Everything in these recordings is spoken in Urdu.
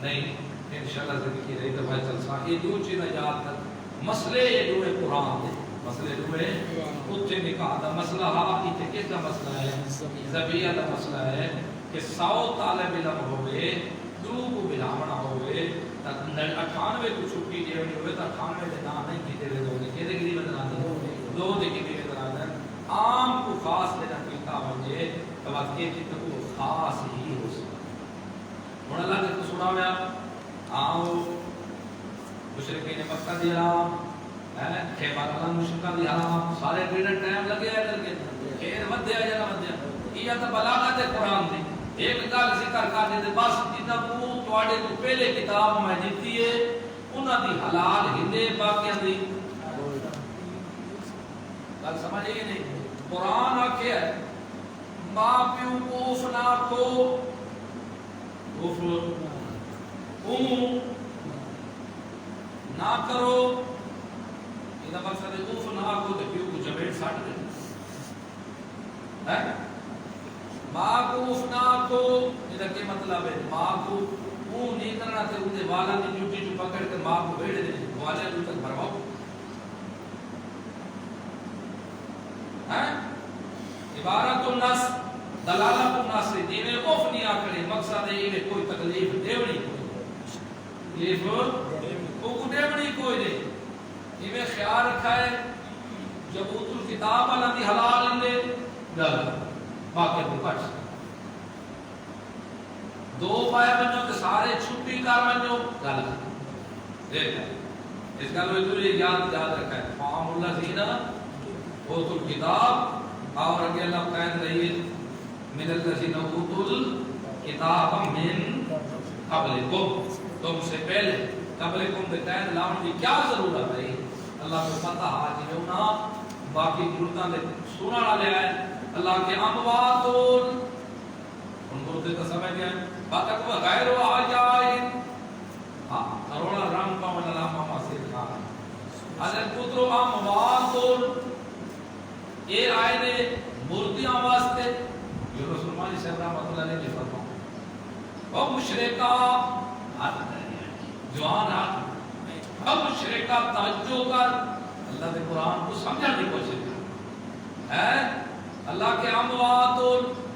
نہیں انشاءاللہ زندگی رہی تو بھائی چل سا یہ دو چیزیں یاد کر مسئلے یہ دو قرآن دے مسئلے دو ہے اتنے نکاح دا مسئلہ اتنے کس دا مسئلہ ہے زبیہ دا مسئلہ ہے کہ 100 طالب علم ہوئے دو کو بلاونا ہوئے 98 کو چھٹی دیونی ہوئے تو 98 دے نام نہیں کیتے ہوئے دو کہ دے گری بدنا دو دے کی بھی بدنا عام کو خاص لینا کیتا بنجے تو وقت کے کو خاص ہی ہو سکتا ہوں اللہ نے تو سنا میں آؤ مشرقین مکہ دی حرام خیبر اللہ مشرقہ دی حرام سارے پیڑ ٹائم لگے ہے کر کے خیر ودیا یا نہ ودیا یہ تو بلاغت قرآن دی ایک گل ذکر کر دے بس جتنا کو تواڈے تو پہلے کتاب میں دتی ہے انہاں دی حلال ہندے باقیاں دی گل سمجھ گئے نہیں قرآن آکھیا ہے ماں پیو کو اف نہ کو اف نہ کرو یہ مقصد ہے اف نہ کو تو پیو کو چپیٹ سٹ دے ماں کو اف نہ کو یہ کیا مطلب ہے ماں کو منہ نہیں کرنا تے ان دے والا دی جوٹی جو پکڑ کے ماں کو بیڑ دے والے جو تک بھرواؤ عبارت النص دلالت النص دیوے اف نہیں آکڑے مقصد ہے یہ کوئی تکلیف دیوڑی تکلیف کو دیوڑی کوئی دے یہ خیال رکھا ہے جب اتر کتاب والا دی حلال اندے گل باقی کو کٹ دو پائے بنو کہ سارے چھٹی کار بنو گل دیکھ اس گل میں تو یہ یاد رکھا ہے فام اللہ زینہ اتر کتاب اور اگے اللہ قید رہی ہے من الذین اوتوا الکتاب من قبلکم تم سے پہلے قبلکم دے قید لاؤن کی کیا ضرورت ہے اللہ کو پتہ ہے کہ نا باقی ضرورتاں دے سنن والے ہیں اللہ کے اموات ان کو تے سمجھ گئے بات کو غیر احیاء ہاں کروڑا رنگ کا من اللہ ماما سے کہا حضرت پترو اموات یہ آئے نے مردیاں واسطے جو رسول اللہ صلی اللہ علیہ وسلم فرمایا وہ مشرکہ جوان اب مشرکہ توجہ کر اللہ کے قرآن کو سمجھنے کی کوشش کر ہے اللہ کے اموات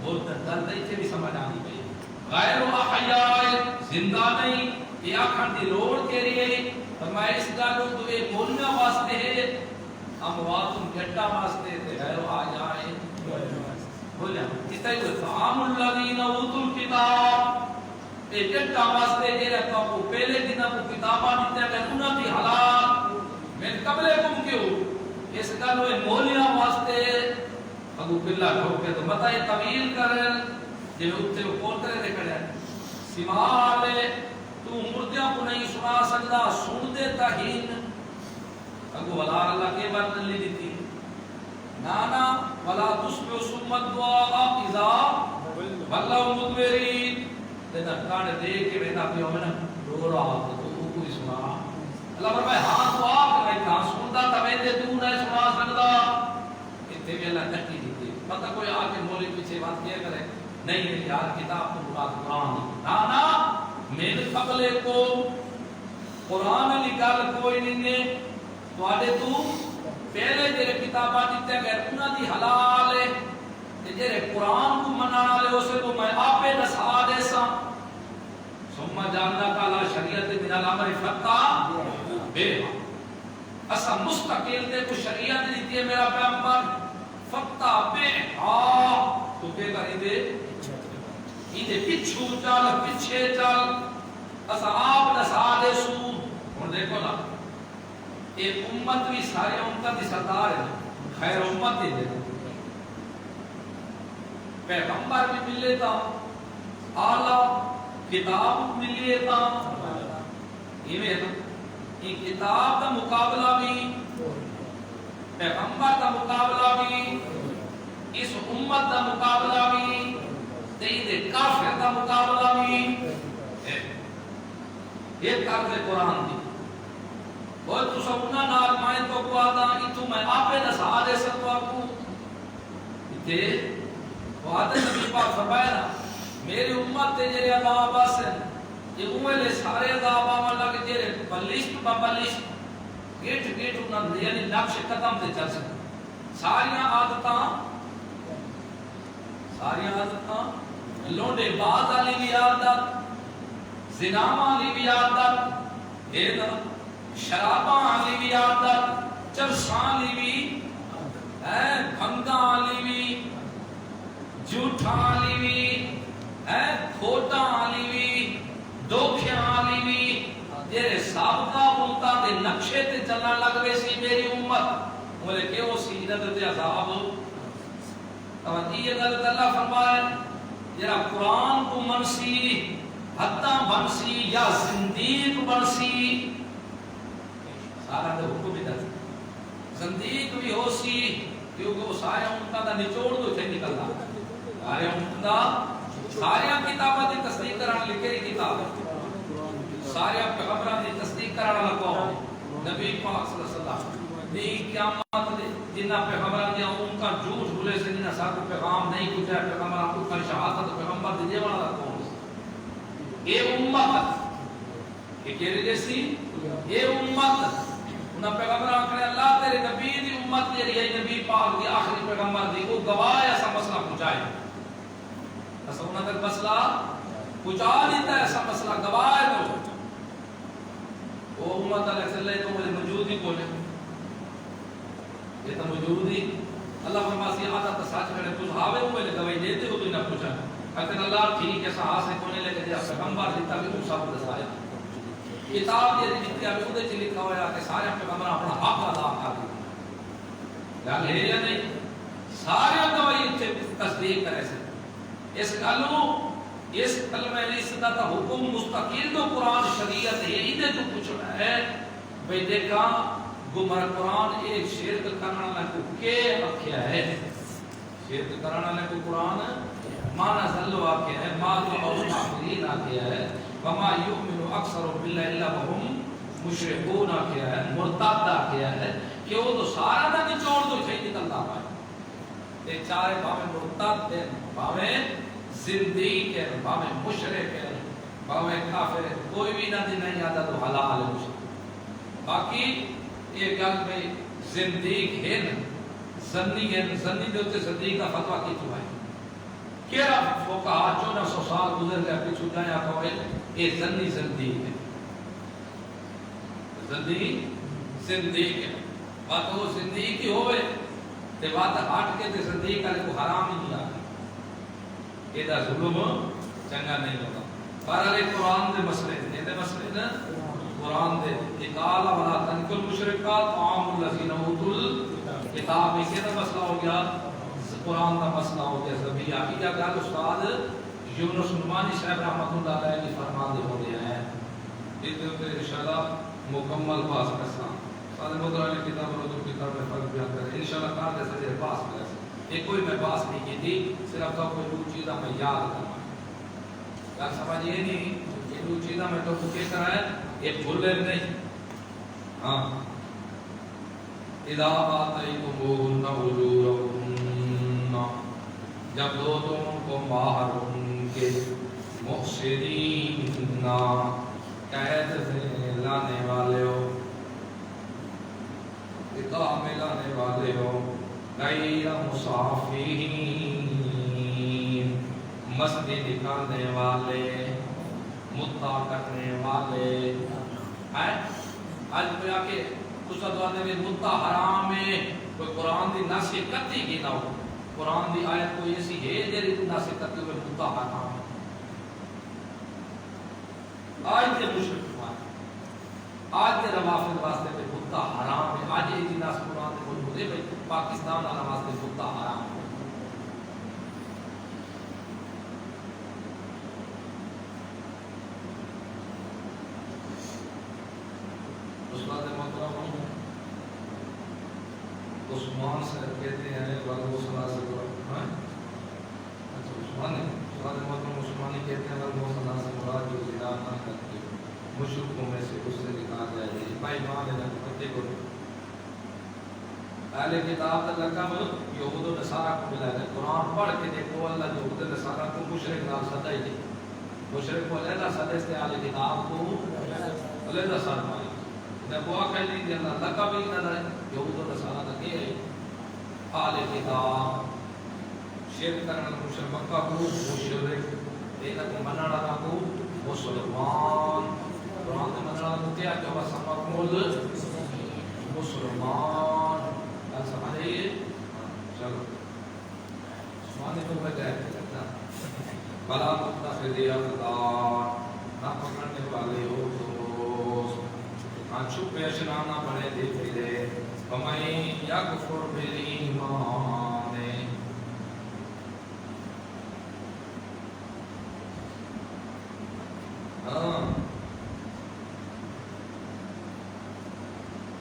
مردن درد سے بھی سمجھ آنی چاہیے غیر احیاء زندہ نہیں یہ آخر دی روڑ کے لیے فرمایا اس گالوں تو یہ بولنا واسطے ہے اموات گھٹا واسطے تے غیر احیاء بولیا اس طرح فام الذین اوتوا الکتاب اے گھٹا واسطے جے رکھا کو پہلے دن کو کتاباں دتے گئے انہاں دی حالات میں قبلکم کیوں اس گالوں مولیا واسطے اگو بلا ٹھوک کے تو متا یہ طویل کرن جے اوتے کون کرے دے کھڑا سمال تو مردیاں کو نہیں سنا سکدا سن دے تہین اگو ولا اللہ کے بات نہیں دیتی نانا ولا تسمع سمت دعا اذا والله مدبرین تے کان دے کے وینا پیو میں رو رہا تو کوئی سنا اللہ فرمائے ہاں تو آپ نہیں کہاں سندا تے تے تو نہیں سنا سکدا تے بھی اللہ تکی دیتی پتہ کوئی آ کے مولوی پیچھے بات کیا کرے نہیں یار کتاب تو مراد قرآن نا نا من قبل کو قرآن نکال کوئی نہیں تواڈے تو پہلے جڑے کتاباں دتے گئے انہاں دی حلال ہے تے جڑے قرآن کو منان والے اسے تو میں آپے دسا دے سا ثم جاننا کالا شریعت من الامر فتا بے اسا مستقل تے کو شریعت دیتی ہے میرا پیغمبر فتا بے تو کہ کریں دے یہ پچھو چل پیچھے چل اسا آپ دسا دے سو ہن دیکھو نا ایک امت بھی سارے امت دی سردار ہے خیر امت دے دے پیغمبر بھی ملے تا اعلی کتاب ملے تا یہ کتاب کا مقابلہ بھی پیغمبر کا مقابلہ بھی اس امت کا مقابلہ بھی تیدے کافر کا مقابلہ بھی یہ طرز قرآن دی اور تو سبنا نال مائیں تو کو آدھا اتو میں آپے دسا دے سکتا آپ کو تے وہ آدھے نبی پاک فرمائے نا میری امت تے جرے عذاب آسن یہ اوے سارے عذاب آون لگ جے بلشت بلشت گیٹ گیٹ انہاں یعنی نقش قدم تے چل سکے ساریاں عادتاں لونڈے باز والی بھی عادت زنا والی بھی عادت اے نا شراباں والی بھی عادت چرساں والی بھی بھنگاں والی بھی جھوٹاں والی بھی کھوٹاں والی بھی دھوکھیاں والی بھی جڑے سابقہ امتاں دے نقشے تے چلن لگ پئی سی میری امت بولے کہ وہ سی انہاں تے عذاب اور یہ گل اللہ فرمائے جڑا قرآن کو منسی حتاں بنسی یا زندیق بنسی سارا تے حکم ہی دس زندیق بھی ہو سی کیونکہ وہ سارے امتاں دا نچوڑ تو تھے نکلدا سارے امتاں سارے کتاباں دی تصدیق کرن لکھی کتاب سارے پیغمبراں دی تصدیق کرن والا قوم نبی پاک صلی اللہ علیہ وسلم دی قیامت جنہ پیغمبراں دی ان کا جھوٹ بھولے سے جنہ ساتھ پیغام نہیں پہنچا پیغمبراں کو کر شہادت پیغمبر دی والا قوم اے امت یہ کہہ رہی سی اے امت انہاں پیغمبراں کہے اللہ تیرے نبی دی امت جڑی ہے نبی پاک دی آخری پیغمبر دی کو گواہ ایسا مسئلہ پہنچائے ایسا انہاں تک مسئلہ پہنچا دیتا ہے ایسا مسئلہ گواہ ہے تو وہ امت علیہ السلام تو مجھے موجود ہی کولے یہ تو موجود ہی اللہ فرماسی عادت سچ کرے تو ہاوے ہوئے گواہی دیتے ہو تو نہ پوچھا اگر اللہ ٹھیک ہے صحاح سے کونے لے کے دیا پیغمبر دیتا بھی ان سب دسایا کتاب یہ جتنے ابھی اودے چ لکھا ہوا کہ سارے پیغمبر اپنا حق ادا کر دیا گل ہے یا نہیں سارے گواہی تصدیق کرے سے اس گلوں اس کلمہ رسالت کا حکم مستقل تو قرآن شریعت ہے ادھے تو پوچھنا ہے بھئی دیکھا گمراہ قرآن ایک شرک کرنا نہ کو کے آکھیا ہے شرک کرنا نہ کو قرآن مانا زلو آکھیا ہے ما تو اور آخرین آکھیا ہے وما یؤمن اکثر باللہ الا وهم مشرکون آکھیا ہے مرتد آکھیا ہے کہ وہ تو سارا دا نچوڑ تو چاہیے نکلتا پائے ایک چارے باویں مرتد ہے باویں زندگی کے باویں مشرک ہے باویں کافر ہے کوئی بھی نہ دی نہیں آتا تو حلال ہے مشرک باقی یہ گل میں زندگی ہے نا زنی ہے زنی دے تے زندگی کا فتویٰ کی تو ہے کیڑا فقہا 1400 سال گزر گیا پیچھے جایا کہ یہ زنی زندگی ہے زندگی ہے بات وہ زندگی کی ہوئے تے بات ہٹ کے تے زندگی کا کو حرام ہی نہیں آتا یہ دا ظلم چنگا نہیں ہوتا بہرحال قرآن دے مسئلے دے مسئلے نا قرآن دے اقال ولا تنکل مشرکات عام الذین اوتوا الکتاب میں کیا مسئلہ ہو گیا قرآن کا مسئلہ ہو گیا زبیہ یہ گل استاد یونس نعمانی صاحب رحمۃ اللہ علیہ کی فرمان دے ہو گیا ہے اس دے انشاءاللہ مکمل پاس کرساں استاد مدر علی کتاب اور کتاب میں فرق بیان کرے انشاءاللہ کار دے سجے پاس کرے یہ کوئی میں باس نہیں کی تھی صرف تو کوئی دو چیزاں میں یاد کرنا گل سمجھیے نہیں یہ دو چیزاں میں تو کس طرح ہے یہ بھولے نہیں ہاں اذا آتیتموہن اجورہن جب دو تم کو مہر ان کے محسنین قید سے لانے والے ہو اقام لانے والے ہو غیر مسافرین مستی نکالنے والے مدعا کرنے والے ہیں آج کوئی آکے اس ادوانے میں مدعا حرام ہے کوئی قرآن دی ناسی کتی کی نہ ہو قرآن دی آیت کوئی ایسی ہے جیری ناسی کتی ہوئے مدعا حرام ہے آج دے مشرک ہمارے آج دے روافظ واسطے پہ مدعا حرام ہے آج ایسی ناس قرآن دے موجود ہے پاکستان والا واسطے مدعا حرام ہے عثمان سے کہتے ہیں وغیرہ صلاح سے مراد اچھا عثمان صلاح محترم عثمانی کہتے ہیں وغیرہ صلاح سے مراد جو زنا نہ کرتے مشرکوں میں سے اس سے نکال جائے گی بھائی مان لینا پتے کو اہل کتاب کا لقب یہود و نصارہ کو ملا ہے قرآن پڑھ کے دیکھو اللہ یہود و نصارہ کو مشرک نام سدا ہی نہیں مشرک کو علیحدہ صدیس کے آل کتاب کو علیحدہ صد مائی انہیں کو آخر نہیں دیا اللہ لکا بھی نہ دائے یہود و نصارہ تک یہ آل کتاب شرک کرنا مشرک مکہ کو مشرک دینا کو منانا کو مسلمان قرآن نے منانا کو کیا کہ وہ سمجھ مول مسلمان کیا سمجھے یہ چلو سمانے کو بجائے کرنا بلا متخذی اقدار نہ پکڑنے والے ہو دوست آنچو پیشنانا بنے دیکھتے دے فمائیں یکفر بالایمان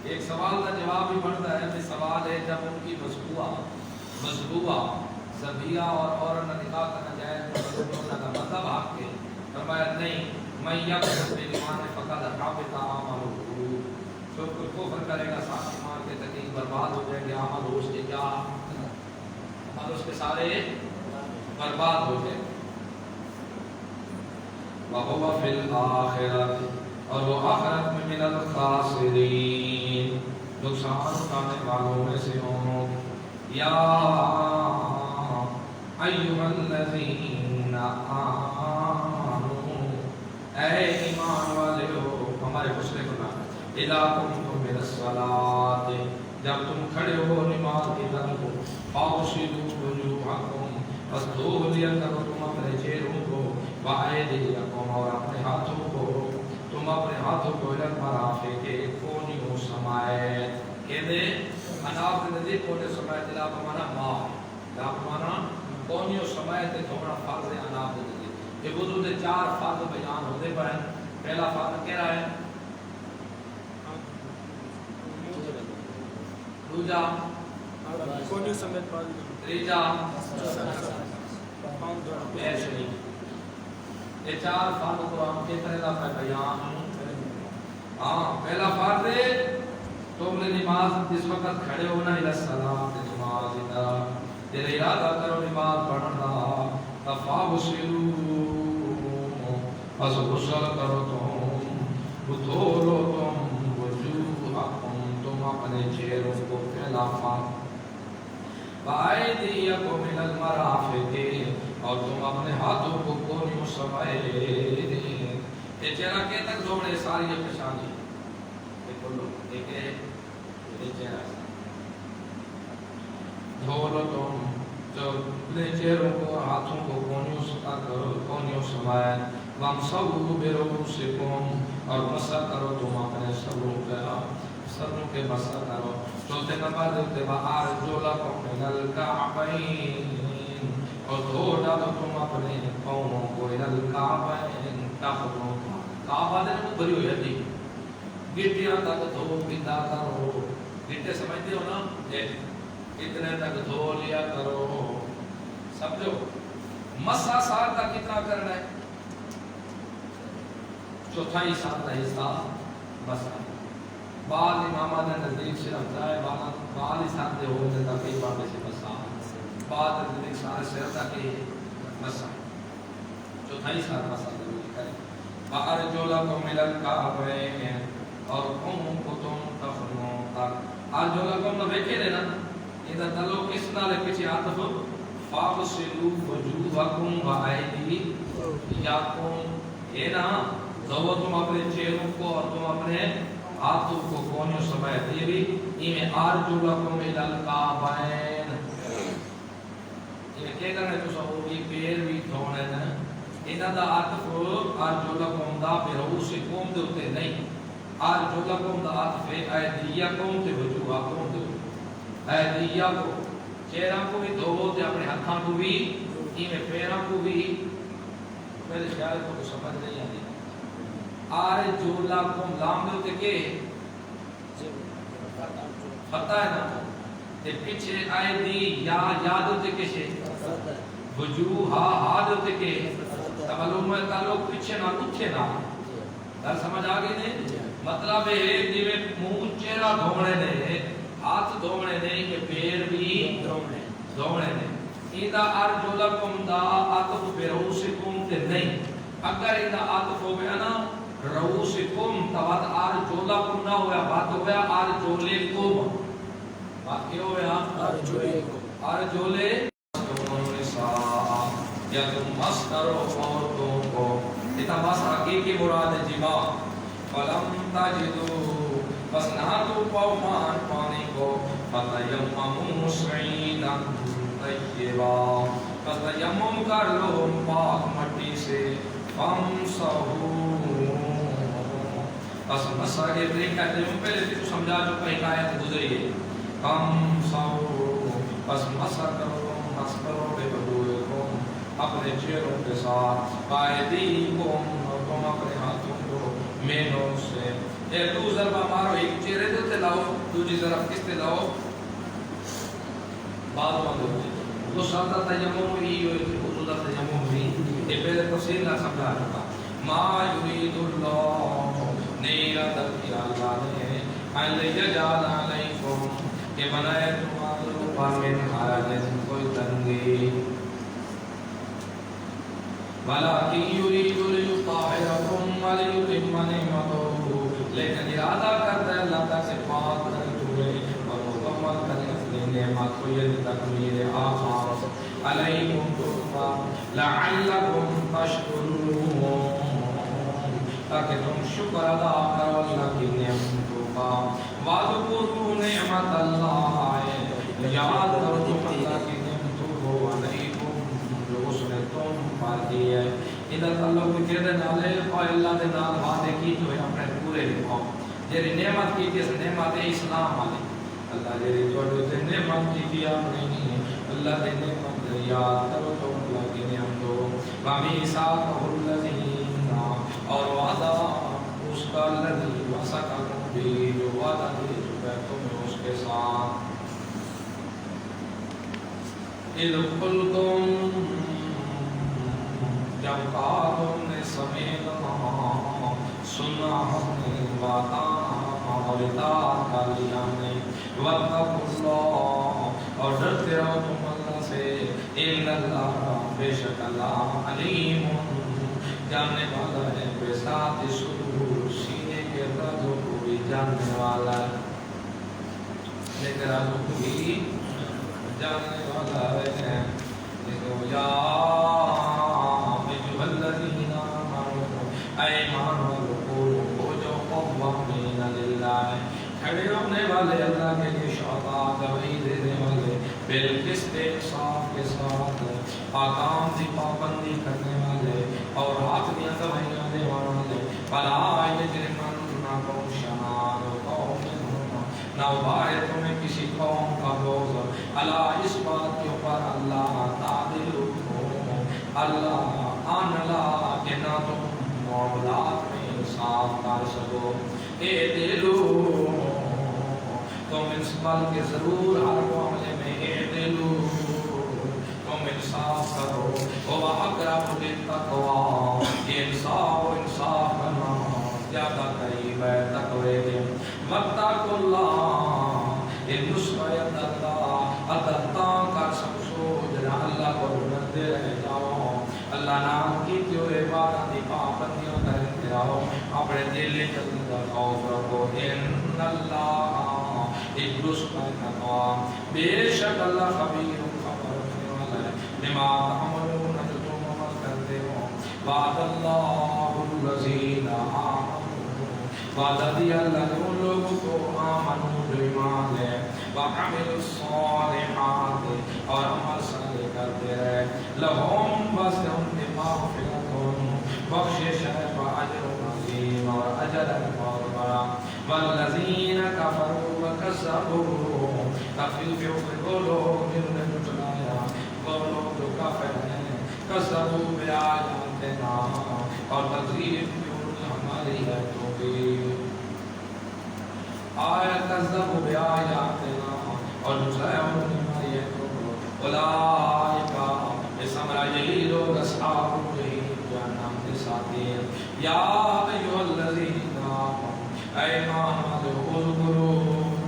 ایک سوال کا جواب بھی بڑھتا ہے کہ سوال ہے جب ان کی مذبوحہ ذبیحہ اور عورت نے نکاح کرنا جائز کا مطلب آپ کے فرمایا نہیں میں یکفر بالایمان فقط حبط عملہ جو کوئی کفر کرے گا ساتھ ایمان کے تقدیر برباد ہو جائے گا عمل اس کے کیا عمل اس کے سارے برباد ہو جائے وَهُوَ فِي الْآخِرَةِ اور وہ آخرت میں من الخاسرین نقصان اٹھانے والوں میں سے ہوں یا ایھا الذین آمنوا اے ایمان والے ہو ہمارے حسن کو نام اذا قمتم من الصلاة جب تم کھڑے ہو نماز کی طرف فاغسلوا وجوہکم بس دھو لیا کرو تم اپنے چہروں کو وَأَيْدِيَکُمْ اور اپنے ہاتھوں کو تم اپنے ہاتھوں کو الگ مرافق کے کونیوں سمائے کہ دے اناف کے نزدیک کونے سمائے دلا بمانا ماں لا بمانا کونیوں سمائے تے تھوڑا فرض ہے اناف کے نزدیک یہ وضو دے 4 فرض بیان ہوتے پر پہلا فرض کیا رہا ہے دوجا کونیوں سمیت پانی تیجا ایسے نہیں یہ 4 فرض قرآن کے پہلا بیان ہاں پہلا فرض ہے تم نے نماز جس وقت کھڑے ہونا الى الصلاۃ نماز طرف تیرے ارادہ کرو نماز پڑھنا فاغسلوا پس غسل کرو تم دھو لو تم وجوہکم تم اپنے چہروں کو پھیلا وَأَيْدِيَکُمْ إِلَى الْمَرَافِقِ اور تم اپنے ہاتھوں کو کونیوں سمائے یہ چہرہ کے تک دھونے ساری یہ پیشانی یہ کھولو ایک ہے یہ چہرہ دھو لو تم جو اپنے چہروں کو ہاتھوں کو کونیوں سمائے وَامْسَحُوا بِرُؤُوسِکُمْ اور مسح کرو تم اپنے سروں کے مسح کرو چوتھے نمبر دیتے وَأَرْجُلَکُمْ إِلَى الْكَعْبَيْنِ اور دھو ڈالو تم اپنے پاؤں کو إِلَى الْكَعْبَيْنِ کعبہ دے کو بھری ہوئی ہے گٹیاں تک دھو گندا کرو گٹے سمجھتے ہو نا اتنے تک دھو لیا کرو سمجھو مسح سال کا کتنا کرنا ہے چوتھائی سال کا حصہ مسح بعض امامہ نے نزدیک سے رکھتا ہے بعض حصہ دے ہوتے تقریبا میں سے مسح بعض نزدیک سارے سیرتا کے مسح چوتھائی سال مسح ضروری کریں وَأَرْجُلَکُمْ إِلَى الْكَعْبَيْنِ اور کو تم تخنوں تک ارجلکم نہ دیکھے لینا ادھر تلو کس نالے پیچھے عطف فاغسلوا وجوہکم وَأَيْدِیَکُمْ یہ نا دھو تم اپنے چہروں کو اور تم اپنے ہاتھوں کو کونیوں سمائے یہ بھی میں ارجلکم إِلَى الْكَعْبَيْنِ یہ کہہ کرنے تو سب یہ پیر بھی دھونے نا انہاں دا عطف ارجلکم دا برؤوسکم دے ہوتے نہیں ارجلکم دا عطف ایدیکم تے وجوہکم دے ایدیکم چہرہ کو بھی دھو تے اپنے ہاتھاں کو بھی پیراں کو بھی میرے خیال کو سمجھ نہیں آتی ارجلکم لام دے ہوتے کہ فتح ہے نا تے پیچھے ایدی یا یاد ہوتے کہ وجوہ ہا دے ہوتے کہ معلوم ہے تعلق پیچھے نہ اٹھے نہ در سمجھ آ گئی نہیں مطلب ہے جی منہ چہرہ دھونے نے ہاتھ دھونے نے کہ پیر بھی دھونے نے ایدہ ارجلکم دا عطف برؤوسکم تے نہیں اگر ان عاطف ہو گیا نا رؤوسکم تبات آر جولا کم نہ ہوا بات ہو گیا آر جولے کم بات کیا ہو گیا آر جولے یا تم مس کرو عورتوں کو اتنا مس حقیقی مراد جبا فلم تجدو بس نہ تو پاؤ مان پانی کو فتیمموا صعیدا طیبا بس تیمم کر لو پاک مٹی سے بس مسا کے بریک کہتے ہیں پہلے بھی تو سمجھا جو کہیں آیت گزری ہے بس مسا کرو بے بدوئکم اپنے چہروں کے ساتھ قائدیکم اور تم اپنے ہاتھوں کو مینوں سے ایک دو ضربہ مارو ایک چہرے دیتے لاؤ دوسری طرف کس تے لاؤ بعد میں دو ساتھ تیمم ہوئی حضور تیمم ہوئی یہ پہلے تفصیل نہ سمجھا چکا ما یرید اللہ نہیں ارادہ کیا اللہ نے ان یجعل علیکم کہ بنائے تمہارے اوپر میں حرج کوئی تنگی ولکن یرید لیطہرکم ولیتم نعمتہ لیکن ارادہ کرتا ہے اللہ تعالی سے پاک کرتے ہوئے اور مکمل کرے اپنی نعمت کو یہ تکمیل آخر علیکم ترفع لعلکم تشکرون تاکہ تم شکر ادا کرو اللہ کی نعمتوں کا واذکروا نعمت اللہ یاد کرو تم اللہ کی نعمتوں کو علیکم جو اس نے تم پر دی ہے ادھر تعلق کے دے نالے اور اللہ دے نال وعدے کی تو اپنے پورے قوم جیری نعمت کی جس نعمت اسلام والے اللہ جیری جو نعمت کی آپ نہیں اللہ دے نعمت یاد کرو تو اللہ کی نعمتوں وَمِيثَاقَهُ الَّذِينَ اور وعدہ اس کا الذی وثقکم بہ جو وعدہ دے چکا تمہیں اس کے ساتھ اذ قلتم جب کہا تم نے سمیعنا سنا ہم نے وعدہ اور اطاعت کر لیا نے واتقوا اللہ اور ڈرتے رہو تم اللہ سے ان اللہ بے شک اللہ علیم جاننے والا ہے بے ساتھ صدور سینے کے رازوں کو بھی جاننے والا ہے لیکن رازوں کو بھی جاننے والا ہے یا ایھا الذین آمنوا اے ایمان والو ہو جو قوامین للہ کھڑے ہونے والے اللہ کے لیے شہداء گواہی دینے والے بالقسط انصاف کے ساتھ احکام کی پابندی کرنے والے اور حق کی گواہیاں دینے والے فلا یجرمنکم شنآن قوم نہ ابھارے تمہیں کسی قوم کا بغض الا اس بات کے اوپر اللہ تعدلوا اللہ ان لا کہ نہ تم معاملات میں انصاف کر سکو اے دلو تم انصاف کے ضرور ہر معاملے میں اے دلو تم انصاف کرو وہ اقرب للتقوی یہ انصاف کرنا زیادہ قریب ہے تقوی کے واتقوا اللہ ان نصرت اللہ اتتا کر سمجھو جنا اللہ کو ڈرتے رہ جاؤ اللہ نام کی جو عبادت دی پابندیوں کرتے رہو اپنے دل کے اندر خوف رکھو ان اللہ ایک دوسرے کا نام بے شک اللہ خبیر خبر رکھنے والا ہے بما تعملون جو تم عمل کرتے ہو وعد اللہ الذین آمنوا وعدہ دیا اللہ نے ان لوگوں کو آمنوا جو ایمان لے وعملوا الصالحات اور عمل صالح کرتے رہے لہم بس ان کے مغفرت بخشش ہے واجر عظیم اور اجر بہت بڑا والذین کفروا وکذبوا تخفیف وہ لوگ جنہوں نے جھٹلایا وہ لوگ جو کافر ہیں کذبوا بآیاتنا اور تکذیب کی ہماری آیتوں کی آیت کذبوا بآیاتنا اور جھٹلایا انہوں نے ہماری آیتوں کو اولئک اس امرا یہی لوگ اصحاب الجحیم جہنم کے ساتھی ہیں یا ایھا الذین آمنوا اے ایمان والو اذکروا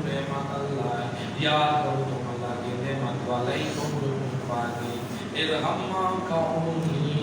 نعمت اللہ یاد کرو تم اللہ کی نعمت علیکم جو تم پر دی اذ ہم قوم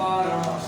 12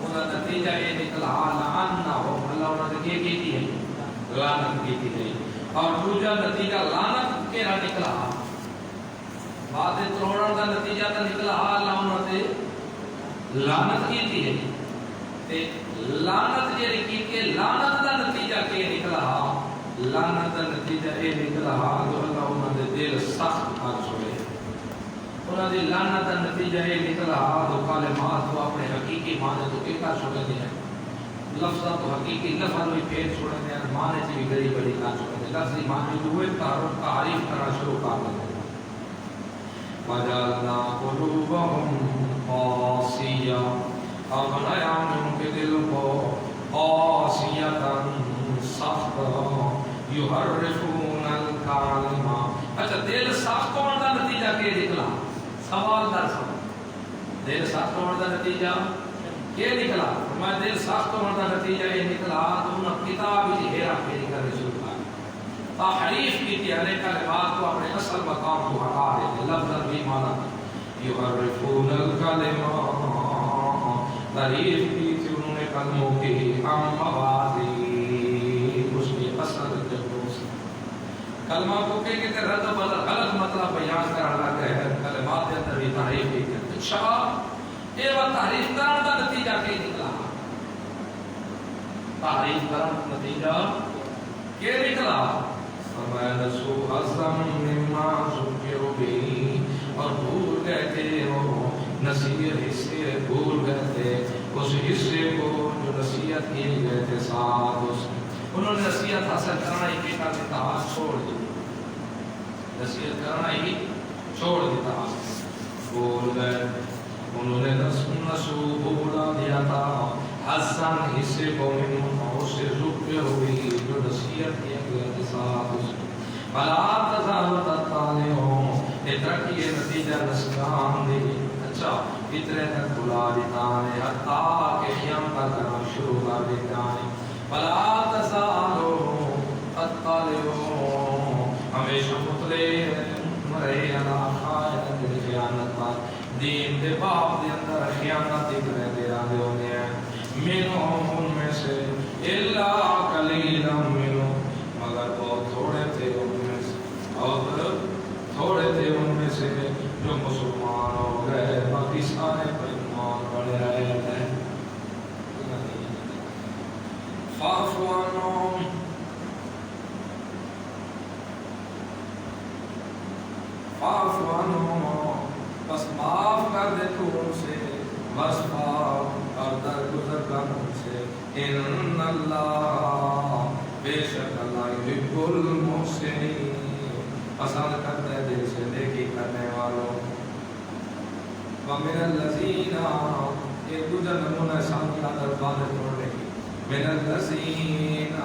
وہ نتیجہ یہ نکلا لعنہم اللہ انہوں نے کی ہے لعنت کی ہے اور دوسرا نتیجہ لعنت کیڑا نکلا بعد توڑن دا نتیجہ تو نکلا اللہ انہوں نے لعنت کی ہے تے لعنت جڑی کی لعنت دا نتیجہ کی نکلا لعنت دا نتیجہ یہ نکلا جو اللہ انہوں نے دل سخت کر چھوڑے انہوں نے لعنت دا نتیجہ یہ نکلا جو کلمات کو اپنے حقیقی معنی تو کیا چھوڑے دیا لفظہ تو حقیقی لفظ بھی پھیر چھوڑے دیا معنی سے بھی گڑی بڑی کر چھوڑے دیا لفظی معنی جو ہوئے تعریف کرنا شروع کر دیا وَجَعَلْنَا قُلُوبَهُمْ قَاسِيَةً اور بنایا ان کے دل کو قاسیۃ سخت یحرفون الکلمہ اچھا دل سخت ہونے کا نتیجہ کیا نکلا سوال در سوال دل سخت ہونے کا نتیجہ کیا نکلا میں دل سخت ہونے کا نتیجہ یہ نکلا تو انہوں نے کتاب ہی ہیرا پھیری کرنے شروع کر تحریف کی تھی علیہ کلمات کو اپنے اصل مقام کو ہٹا دیتے لفظ بھی مانا یحرفون الکلمہ تعریف کی تھی انہوں نے کلموں کی ہم موازی اس کی اصل جبروس کلمہ کو کہتے رد بدل غلط مطلب بیان کرنا لگ گئے ہیں کلمات کے اندر بھی تعریف کی تھی اچھا یہ وہ تعریف کرنے کا نتیجہ کیا نکلا تعریف کرنے کا نتیجہ کیا نکلا فرمایا نسو حظم مما ذکروا بھی اور بھول گئے تھے وہ نصیحت حصے بھول گئے تھے اس حصے کو جو نصیحت کیے گئے تھے ساتھ اس انہوں نے نصیحت حاصل کرنا ہی بیٹا دیتا چھوڑ دی نصیحت کرنا ہی چھوڑ دیتا بھول گئے انہوں نے نسو بھولا دیا تھا حسن حصے کو من سے ذکر ہوئی جو نصیحت کیے گئے تھے ساتھ اس بلا تزال تطالعوں اترکی نتیجہ نسکان دی اچھا اتنے تک بلا دیتا ہے حتیٰ کہ قیامت کرنا شروع کر دیتا ہے بلا تزالو تطالعوں ہمیشہ مطلع رہے اللہ خائنت خیانت پر دین دے باپ دے اندر خیانت ایک رہ دے رہا دے ہونے ہیں منہم ان میں سے اللہ قلیلا منہم مگر بہت تھوڑے تھے ان میں سے اور تھوڑے تھے ان میں سے جو مسلمان ہو گئے باقی سارے پر ایمان بڑے رہے تھے فاعف عنہم فاعف عنہم بس معاف کر دے تو ان سے بس معاف اور درگزر کر ان سے ان اللہ بے شک اللہ یحب المحسنین پسند کرتا ہے دل سے نیکی کرنے والوں وَمِنَ الَّذِينَ ایک دوسرا نمونہ سامنے کا دربار توڑنے کی مِنَ الَّذِينَ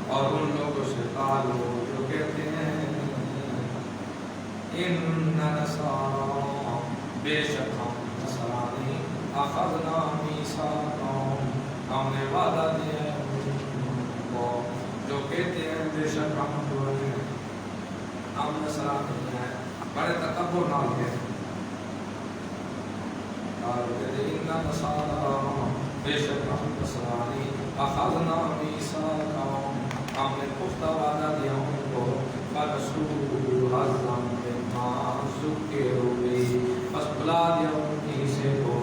اور ان لوگوں سے قالوا جو کہتے ہیں اِنَّ نَصَارَى بے شک ہم نصرانی اخذنا میثاقهم ہم نے وعدہ دیا ہے ان کو جو کہتے ہیں بے شک ہم جو ہیں ہم نصرانی ہیں بڑے تکبر نال ہیں اور کہتے ہیں اِنَّ نَصَارَى بے شک ہم نصرانی اخذنا میثاقهم ہم نے پختہ وعدہ دیا ان کو فَنَسُوا حَظًّا مِّمَّا ذُكِّرُوا بِهِ بس بلا دیا ان کی حصے کو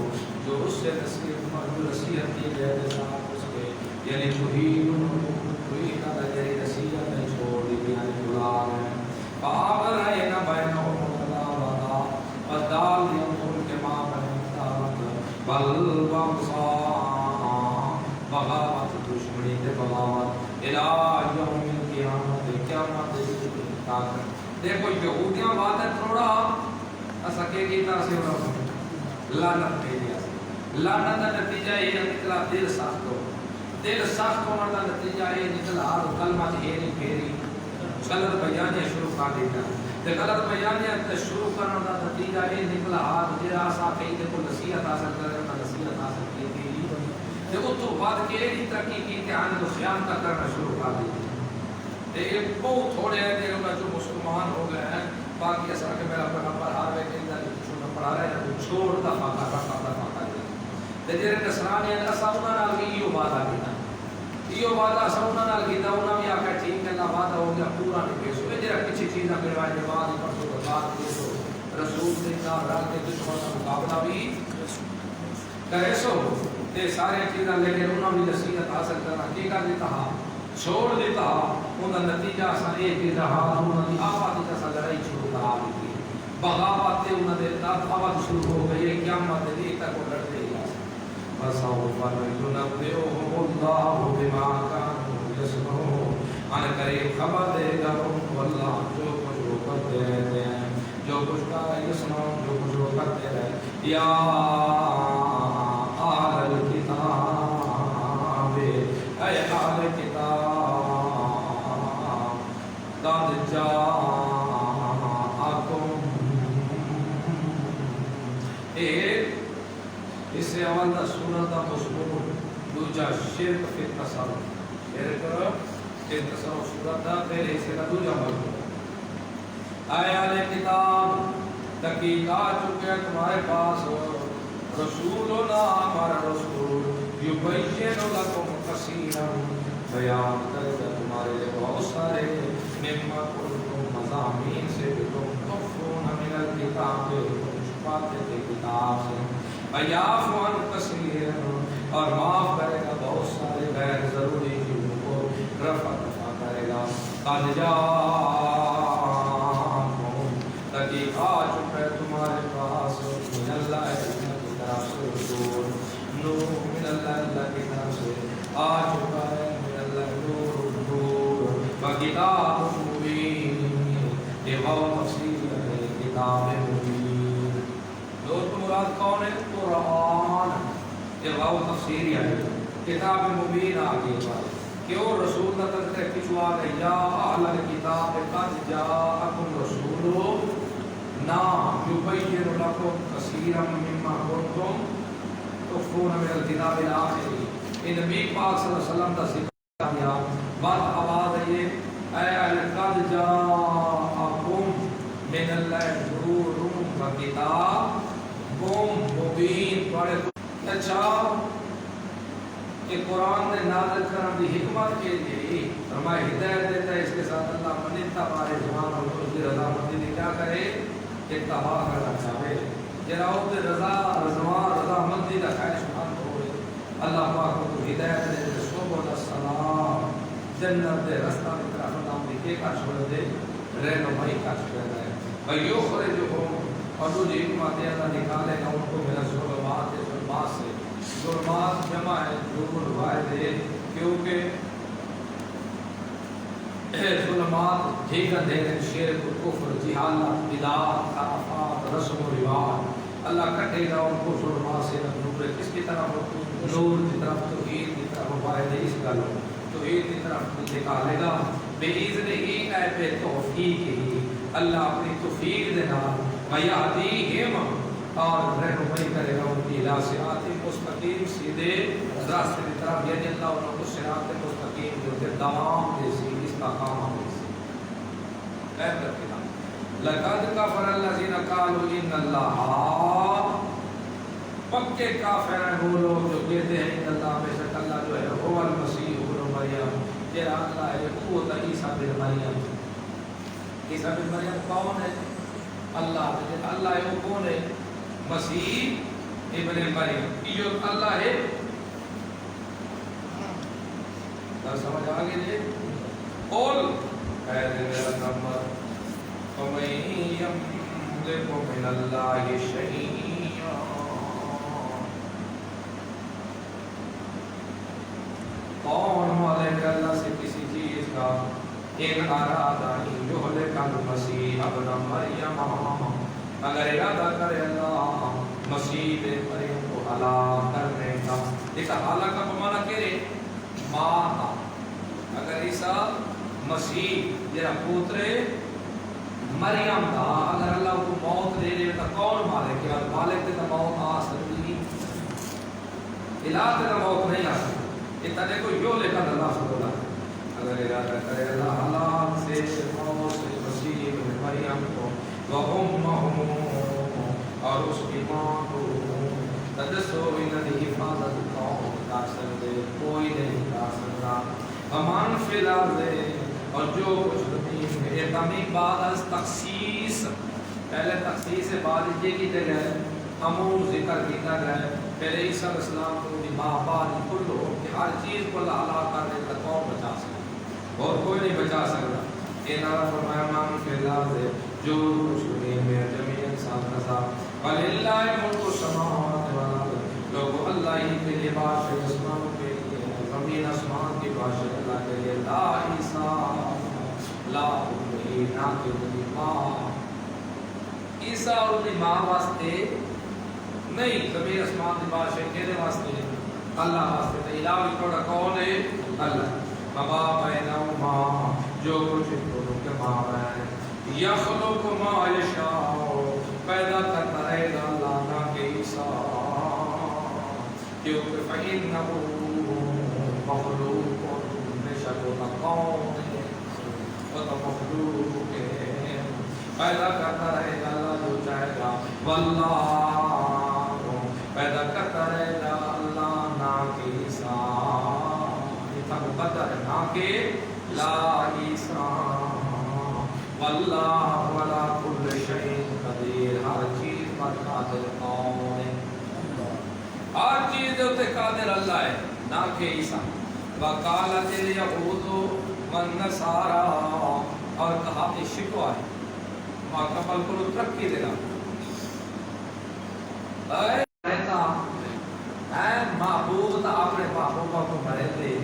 جو اس سے نصیحت کی گئے تھے صاحب اس کے یعنی توحید کا جری نصیحت میں چھوڑ دی یعنی بلا ہے فآبر ہے نہ بینہم متدارتا بس ڈال دیا ان کے ماں بہن بل بغضا بغاوت دشمنی تے بغاوت الہ یوم القیامت قیامت تک دیکھو یہودیاں بات ہے تھوڑا اسا کے گیتا سے لعنت پہ دیا لعنت کا نتیجہ یہ نکلا دل سخت ہو دل سخت ہونے کا نتیجہ یہ نکلا کلمہ ہیری پھیری غلط بیانیاں شروع کر دیتا تے غلط بیانیاں شروع کرنے کا نتیجہ یہ نکلا جڑا اسا کہیں کو نصیحت حاصل کرے تا نصیحت حاصل کی تھی تے اس تو بعد کے دی ترقی کی کہ ان کو خیانت کرنا شروع کر دی تے بہت تھوڑے دیر میں جو مسلمان ہو گئے ہیں باقی اثر کے میرا پیغمبر ہر وقت ان کا چھوڑ پڑا رہا ہے چھوڑ دفعہ کا دفعہ تے جڑے نصرانی ہیں اساں انہاں نال بھی ایو وعدہ کیتا ایو وعدہ اساں انہاں نال کیتا انہاں بھی آکھیا ٹھیک ہے اللہ وعدہ ہو گیا پورا نہیں پیش ہوئے جڑا پیچھے چیزاں کروائے دے بعد پرسوں کے بعد پیش ہو رسول دے نال رل کے دشمن کا مقابلہ بھی کرے سو تے سارے چیزاں لے کے انہاں بھی نصیحت حاصل کرنا کی کر دیتا ہاں چھوڑ دیتا انہاں نتیجہ اساں اے کہ رہا انہاں دی آبادی کا سا لڑائی شروع کرا دی بغاوت تے انہاں دے دعوت شروع ہو گئی ہے قیامت دے تک وہ لڑتے ہی فسوف ينبئهم الله بما كانوا يصنعون ان قریب خبر دے گا واللہ جو کچھ وہ کرتے رہتے ہیں جو کچھ کا یسنون جو کچھ وہ کرتے رہے یا اہل الکتاب اے اہل کتاب قد جاءکم اس سے اول دا سورت دا مضمون دوجا شرک فی تصرف شرک فی تصرف سورت دا پہلے اسے کا دوجا مضمون اے اہل کتاب تحقیق آ چکے تمہارے پاس رسولنا ہمارا رسول یبین لکم کثیرا بیان کرے گا تمہارے لیے بہت سارے مما کنتم مضامین سے بھی تم تخفون من الکتاب تم چھپاتے تھے کتاب سے ایافو عن کثیر اور معاف کرے گا بہت سارے غیر ضروری چیزوں کو رفع کرے گا قد جاءکم تحقیق آ چکا ہے تمہارے پاس من اللہ کی طرف سے رسول نور من اللہ اللہ کی طرف سے آ چکا ہے من اللہ نور و کتاب مبین یہ بہت تفصیل ہے کتاب مبین دوست مراد کون ہے قرآن یہ غو تفسیری ہے کتاب مبین آگے بات کیوں رسول کا تذکرہ کچھوا گئی یا اہل کتاب قد جاءکم رسول نا یبین لکم کثیرا مما کنتم تخفون من الکتاب الاخر یہ نبی پاک صلی اللہ علیہ وسلم کا ذکر کیا بات آواز ہے اے اہل قد جاءکم من اللہ نور و کتاب مبین پڑھے اچھا کہ قرآن نے نازل کرنے کی حکمت کے لیے ہمیں ہدایت دیتا ہے اس کے ساتھ اللہ منیتا پارے زمان اور اس کی رضا مندی نے کیا کرے اتباع کرنا چاہے جراؤد رضا رضوان رضا مندی کا خواہش مند ہوئے اللہ پاک کو ہدایت دے دے سبحان السلام جنت دے رستہ کی طرف اللہ نے کا چھوڑ دے رہنمائی کا چھوڑ دے وَيُخْرِجُهُمْ اور جو حکمت اللہ نکالے گا ان کو میرا ظلمات سے ظلمات جمع ہے ظلم واحد ہے کیونکہ ظلمات جیگن دے شرک کفر جہالت بدعات خرافات رسم و رواج اللہ کٹے گا ان کو ظلمات سے نور کس کی طرف نور کی طرف توحید کی طرف واحد ہے اس کا توحید کی طرف نکالے گا بے اذن ہی اے بے توفیق ہی اللہ اپنی توفیق دے نام وَيَهْدِيهِمْ اور رہنمائی کرے گا ان کی صراط مستقیم سیدھے راستے کی طرف یعنی اللہ ان کو صراط مستقیم جو کہ دوام دے سی استقامت دے سی اے کرنا لقد کفر الذین قالوا ان اللہ پکے کافر ہیں وہ لوگ جو کہتے ہیں ان اللہ بے شک اللہ جو ہے هو المسیح ابن مریم یہ اللہ ہے وہ عیسیٰ بن مریم عیسیٰ بن مریم کون ہے اللہ اللہ ہے وہ کون ہے مسیح ابن مریم یہ اللہ ہے سمجھ آگے جی قول اے میرا نمبر فَمَن يَمْلِكُ مِنَ اللَّهِ شَيْئًا کون مالک اللہ سے کسی چیز کا ان ارادہ یہلک المسیح ابن مریم اگر ارادہ کرے اللہ مسیح ابن مریم کو ہلاک کرنے کا اس ہلاک کا معنی کرے ماتا اگر عیسیٰ مسیح جرا پوترے مریم دا اگر اللہ کو موت دے دے تو کون مالک ہے اور مالک دے تو موت آ سکتی الہ دے تو موت نہیں آ سکتی اتنے کو یو لے کر اللہ سے بولا اگر ارادہ کرے اللہ حالات سے موت سے مسیح ابن مریم کو وَأُمَّهُ اور اس کی ماں کو تدسو انہی فی الارض اور جو کچھ زمین میں یہ تمیم بعد از تخصیص پہلے تخصیص بعد یہ کی جگہ عموم ذکر کیا گیا ہے پہلے عیسیٰ علیہ السلام کو بھی ماں باپ کل ہو کہ ہر چیز کو اللہ ہلاک کر دے تو کون بچا سکتا اور کوئی نہیں بچا سکتا یہ نارا فرمایا مان فی الارض جو کچھ زمین میں زمین انسان کا ساتھ وللہ ملک السماوات والارض لوگوں اللہ ہی کے لیے بادشاہ آسمانوں کے لیے زمین آسمان کی بادشاہ اللہ کے لیے لا عیسیٰ لا امہ نہ کہ انہی ماں عیسیٰ اور انہی ماں واسطے نہیں زمین آسمان کی بادشاہ کہنے واسطے اللہ واسطے تو الہ بھی کون ہے اللہ بابا بینہما جو کچھ دونوں کے مابین یخلق ما یشاء پیدا کرتا رہے گا اللہ نہ کہ عیسیٰ کیونکہ فإنہ مخلوق بے شک ہوتا کون ہے وہ تو مخلوق ہے پیدا کرتا رہے گا اللہ جو چاہے گا واللہ پیدا کرتا رہے گا اللہ نہ کہ عیسیٰ یہ تھا مقدر ہے نہ کہ لا عیسیٰ واللہ ولا کل شیء قدیر ہر چیز پر قادر کون ہے ہر چیز تے قادر اللہ ہے نہ کہ عیسیٰ وقالت الیہود والنصارى اور کہا کہ شکوہ ہے ماکمل کو ترقی دے گا رہتا ہے محبوب تا اپنے محبوبہ کو بھرے دے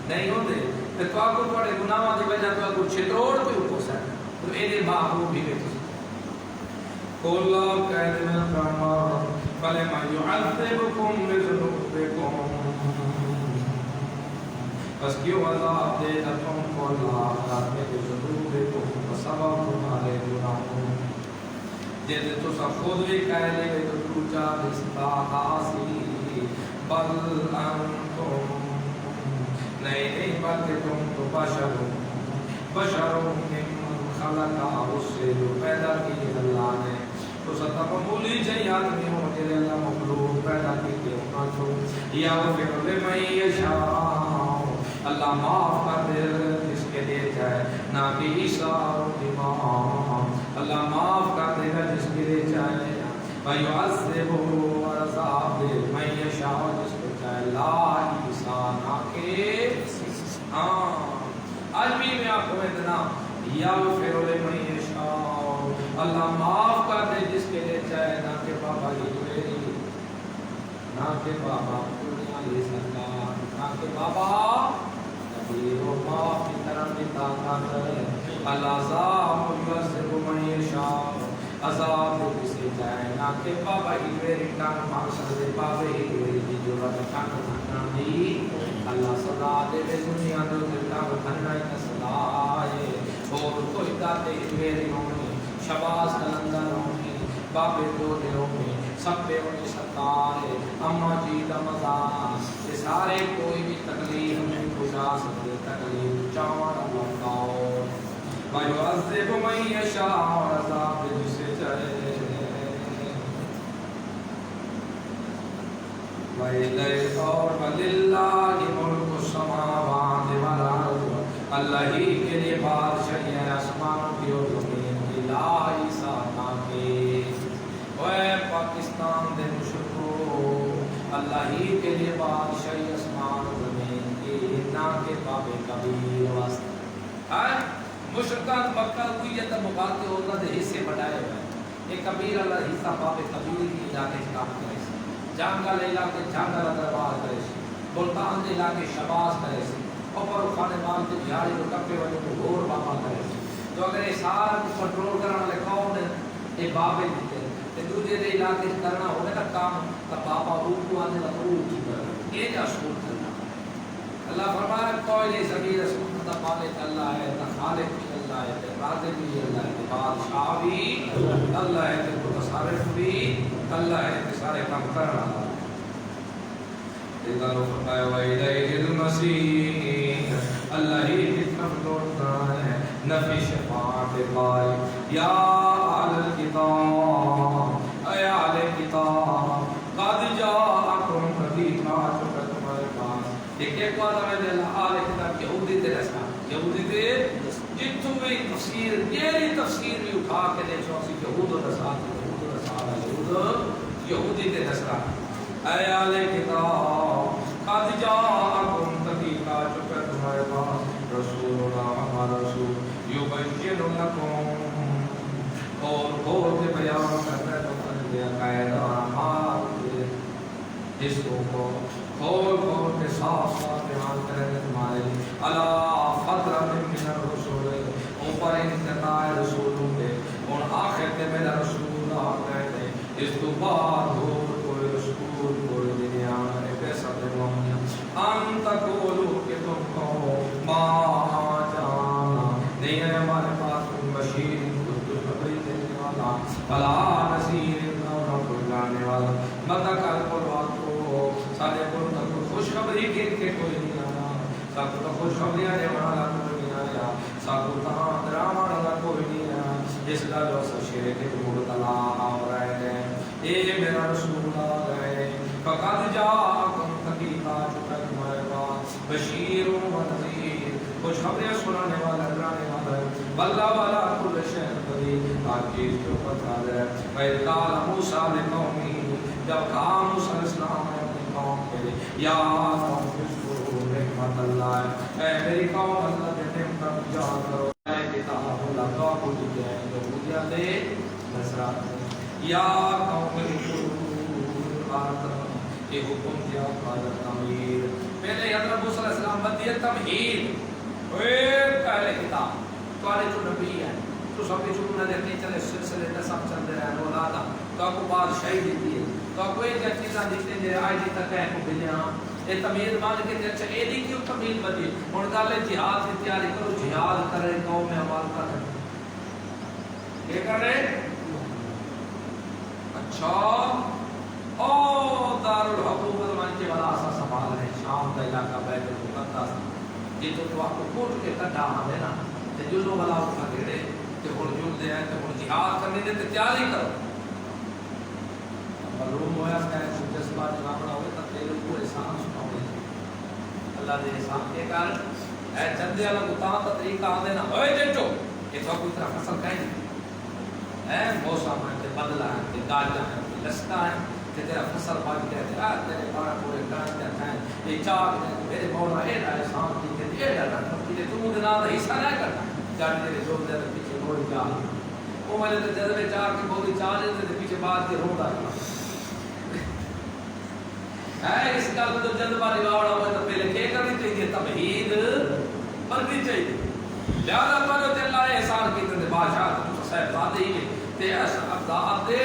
نہیں ہوتے کہ تو آپ کو پڑے گناہ دی وجہ تو آپ کو چھتروڑ پہ اوپر سے تو اینے محبوب بھی بیٹھے قُلْ قَيْدِ مِنْ قَرْمَا فَلِمَا يُعَذِّبُكُمْ بِذُنُوبِكُمْ بس کیوں عذاب دے گا تم کو اللہ کرنے کے ذنوبکم وسبب تمہارے گناہوں جیسے تو سب خود بھی کہہ لے تو تو جا رستا حاصل بل انتم نہیں بلکہ تم تو بشر ممن خلقا اس سے جو پیدا کی اللہ نے تو ستب بولی چاہیے آدمی ہو جلے اللہ مخلوق پیدا کی کہ انہاں چھو یا پھر لمن یشاء اللہ معاف کر دے جس کے لیے چاہے نہ کہ عیسیٰ امام اللہ معاف کر دے گا جس کے لیے چاہے وَيُعَذِّبُهُ وَعَذَابِ مَن يَشَاءُ جس کو چاہے لا عیسیٰ نہ کہ آج بھی میں آپ کو اتنا یغفر لمن یشاء اللہ معاف کر دے جس کے لیے چاہے نہ کہ بابا یہ نہ کہ بابا علیہ السلام نہ کہ بابا نبی و معاف کی طرف بھی طاقت ہے العذاب یعذب من یشاء عذاب کسی چاہے نہ کہ بابا ہی میری ٹانگ مقصد دے بابا ہی میری جو رب ٹانگ مقصد دی اللہ صدا دے بے دنیا دو دلتا و بھنائی کا صدا ہے اور کوئی داتے ہی میری ہونی شباز کلندر ہونی بابے دولے ہونی سب پہ ہونی ستار ہے اما جیدہ مزان یہ سارے کوئی بھی تکلیف میں خوشا سکتے تکلیف چاوان اللہ کاؤ وَيُعَذِّبُ مَن يَشَاءُ اور عذاب جسے چاہے وَإِلَيْهِ اور وَلِلَّهِ مُلْكُ السَّمَاوَاتِ وَالْأَرْضِ اللہ ہی کے لیے بادشاہی ہے آسمانوں کی اور زمین کی لا عیسیٰ نہ کہ اے پاکستان دے مشرکو اللہ ہی کے لیے بادشاہی آسمان و زمین کی نہ کہ باب کبیر واسطہ مشرکان مکہ ہوئی ہے تو مقاطع ہوتا دے حصے بڑھائے ہوئے یہ کبیر اللہ حصہ باب کبیر کی علاقے کام کرے سی جانگل علاقے جانگل دربار کرے سی بلتان دے علاقے شباز کرے سی اوپر خانے مال کے جھاڑی کو کپے والے کو گور بابا کرے سی تو اگر یہ سارا کو کنٹرول کرنا لے کون ہے یہ بابے دیتے ہیں دوسرے دے علاقے کرنا ہونے کا کام تا بابا روح کو آنے کا روح کی کرنا یہ جا سکول کرنا اللہ فرمایا کوئی نہیں سبیر سکول تا مالک اللہ ہے تا خالق بھی اللہ ہے تا رازق بھی اللہ ہے تا بادشاہ بھی اللہ ہے تا تصارف بھی اللہ ہے تا سارے کام کرنا اللہ نے فرمایا وَإِلَيْهِ الْمَسِيحِ اللہ ہی کی طرف لوٹنا ہے نفی شفاعت قائل یا اہل الکتاب اے اہل کتاب قد جاءکم حقیقت چکا تمہارے پاس ایک ایک بات ہمیں دے اہل کتاب یہودی تیرے ساتھ بھی تفسیر یہ تفسیر بھی اٹھا کے دیکھو اسی یہود و نصارا یہودی تے نصارا اے اہل کتاب قد جاءکم تحقیق آ چکا ہے تمہارے پاس رسولنا ہمارا رسول یبین لکم اور کھول کے بیان کرتا ہے تمہارے قاعدہ اعمال اس کو کھول کے صاف بیان کرے تمہارے لیے الا فترہ من الرسول اوپر انقطاع رسولوں کے اور آخر کے میرا رسول آ گئے تھے اس تو بعد اور کوئی رسول کوئی دنیا میں ایسا پیغام ان تقولوا کہ تم کہو ما جانا نہیں ہے ہمارے پاس کوئی بشیر کوئی خبری دینے والا بلا نذیر نہ کوئی لانے والا مت کر بات کو سارے کو خوشخبری کے کوئی نہیں آنا سب کو خوشخبری آنے والا کوئی نہیں آیا سب کو تہاں ڈراما والا کوئی نہیں آیا جس کا جو شیر کے مبتلا آ رہے ہیں اے میرا رسول آ گئے فقد جاءکم تحقیق آ چکا ہے تمہارے پاس بشیر و نذیر خوشخبریاں سنانے والا ڈرانے والا واللہ والا کل شیء قدیر ہر چیز کے اوپر قادر ہے وَإِذْ قَالَ مُوسَىٰ لِقَوْمِهِ جب کہا موسیٰ علیہ السلام نے اپنی قوم کے لیے یا قوم اذکروا نعمت اللہ اے میری قوم اللہ کے نعمت یاد کرو اے کتاب اللہ کا کچھ ہے یہودیت نصرانی یا قوم اذکروا یہ حکم دیا قادر تمہید پہلے حضرت موسیٰ علیہ السلام بدیہ تمہید اے پہلے کتاب تمہارے جو نبی ہیں تو سب کے چونہ دیکھنے چلے سلسلے نسب چلتے رہے اولادا تو آپ کو بادشاہی دیتی ہے تو آپ کو ایک چیزاں دیکھتے ہیں آئی ڈی تک ہے کو بلیاں یہ تمہید مان کے اچھا اے دی کیوں تمہید بدی اور گالے جہاد کی تیاری کرو جہاد کرے قوم میں عمال کر رہے کیا کر رہے اچھا او دار الحکومت منچے والا آسا سنبھال رہے شام کا علاقہ بیت المقدس یہ تو آپ کو کوٹ کے کٹا ہمیں نا جلو والا اٹھا گھڑے کہ ہن جل دے ہیں کہ ہن جہاد کرنے دے تیاری کرو معلوم ہوا کہ جس بات جواب ہوئے تو تیرے کو احسان سناؤ اللہ دے احسان کے کار اے چندے والا بتا تا طریقہ آندے نا اوئے جٹو یہ تو کوئی طرح فصل کہیں نہیں اے موسم ہے تے بدلا ہے تے گاجا ہے تے لسکا ہے تے تیرا فصل بچ گیا تے آ تیرے بارے پورے گاج تے ہیں یہ چاک نے میرے مولا اے احسان کی تے اے ڈر کہ تو دے نال حصہ نہ کرنا جانے دے جو دے پیچھے موڑ جا او میں تے جذبے چار کے بہت چار دے پیچھے بعد کے روڑا ہے اس کا تو جذبہ نواڑا ہوا تو پہلے کیا کرنی چاہیے تمہید کرنی چاہیے لہذا پر تے اللہ احسان کی تے بادشاہ تو صاحب زادے ہی تے ابداعت دے